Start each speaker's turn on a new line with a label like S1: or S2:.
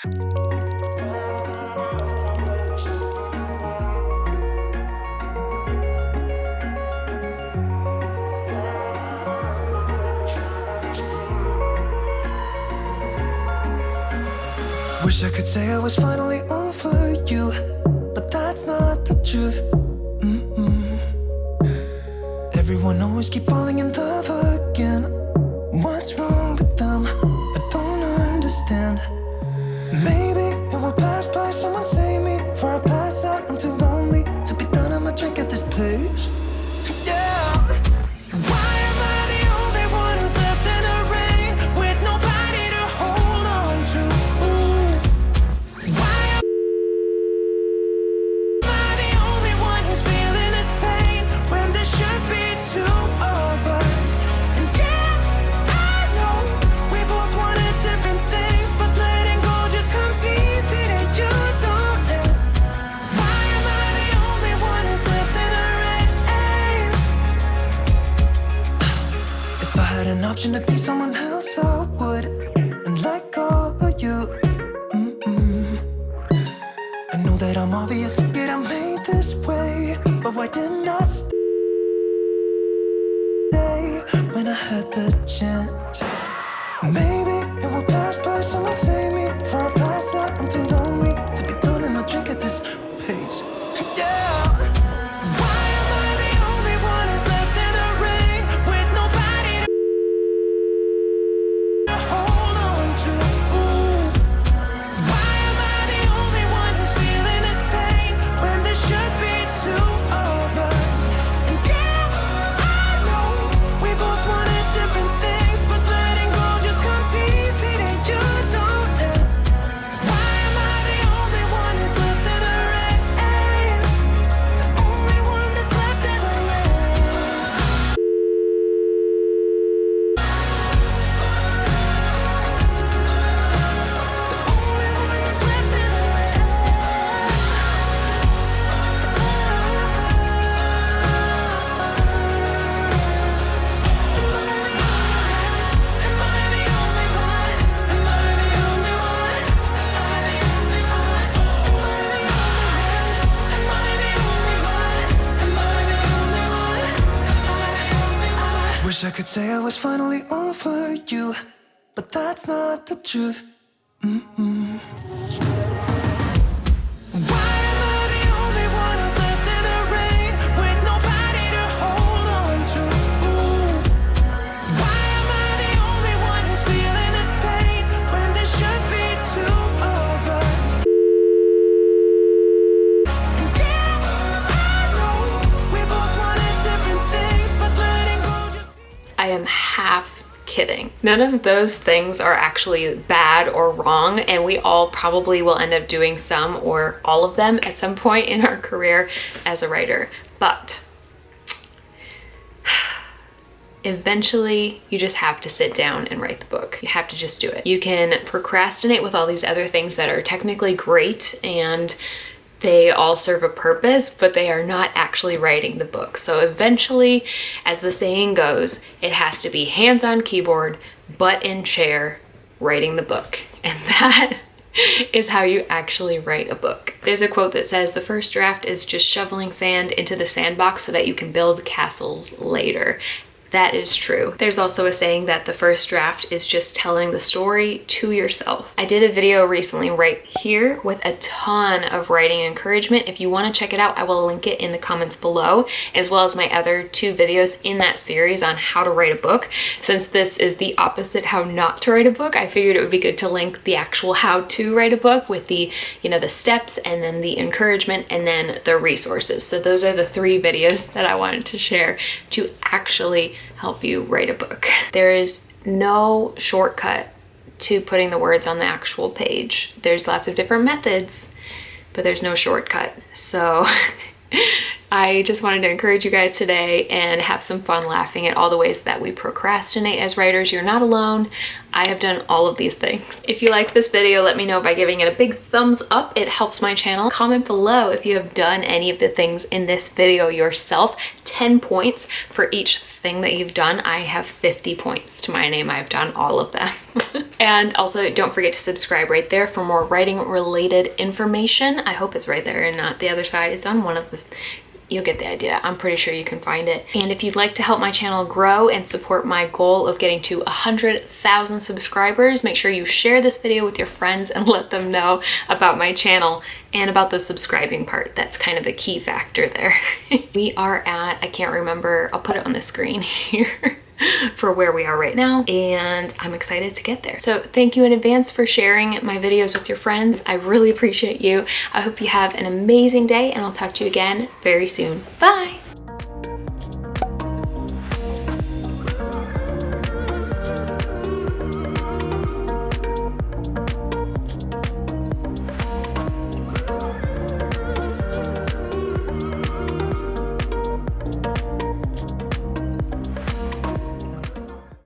S1: Wish I could say I was finally over you, but that's not the truth. Everyone always keep falling in love again. What's wrong with them? I don't understand. Maybe it will pass by. Someone save me before I pass out. I'm too lonely to be done. I'ma drink at this place. Yeah. Why am I the only one who's left in the rain with nobody to hold on to? Why am I the only one who's feeling this pain when there should be two of us? And yeah, I know we both wanted different things, but letting go just comes easy to you, don't it? Why am I the only one who's left in the rain? If I had an option to be someone else, I would, and let go of you. I know that I'm obvious, forget I'm made this way, but why didn't I stay when I had the chance? Maybe it will pass by. Someone save me before I pass out. I'm too lonely to be done. I'ma drink at this pace. Yeah. Why am I the only one who's left in the rain with nobody to hold on to? Why am I the only one who's feeling this pain when there should be two of us? And yeah, I know we both wanted different things, but letting go just comes easy to you, don't it? Why am I the only one who's left in the rain? The only one that's left in the rain. The only one that's left in the Wish I could say I was finally over you, but that's not the truth. Why am I the only one who's left in the rain with nobody to hold on to? Why am I the only one who's feeling this pain when there should be two of us? And yeah, I know we both wanted different things, but letting go just...
S2: I am half kidding. None of those things are actually bad or wrong, and we all probably will end up doing some or all of them at some point in our career as a writer. But eventually you just have to sit down and write the book. You have to just do it. You can procrastinate with all these other things that are technically great and they all serve a purpose, but they are not actually writing the book. So eventually, as the saying goes, it has to be hands on keyboard, butt in chair, writing the book. And that is how you actually write a book. There's a quote that says, "The first draft is just shoveling sand into the sandbox so that you can build castles later." That is true. There's also a saying that the first draft is just telling the story to yourself. I did a video recently right here with a ton of writing encouragement. If you want to check it out, I will link it in the comments below, as well as my other 2 videos in that series on how to write a book. Since this is the opposite, how not to write a book, I figured it would be good to link the actual how to write a book with the, the steps, and then the encouragement, and then the resources. So those are the 3 videos that I wanted to share to actually help you write a book. There is no shortcut to putting the words on the actual page. There's lots of different methods, but there's no shortcut. So I just wanted to encourage you guys today and have some fun laughing at all the ways that we procrastinate as writers. You're not alone. I have done all of these things. If you liked this video, let me know by giving it a big thumbs up. It helps my channel. Comment below if you have done any of the things in this video yourself. 10 points for each thing that you've done. I have 50 points to my name. I've done all of them. And also don't forget to subscribe right there for more writing related information. I hope it's right there and not the other side. It's on one of the... You'll get the idea. I'm pretty sure you can find it. And if you'd like to help my channel grow and support my goal of getting to 100,000 subscribers, make sure you share this video with your friends and let them know about my channel and about the subscribing part. That's kind of a key factor there. We are at, I can't remember, I'll put it on the screen here. For where we are right now, and I'm excited to get there. So thank you in advance for sharing my videos with your friends. I really appreciate you. I hope you have an amazing day, and I'll talk to you again very soon. Bye!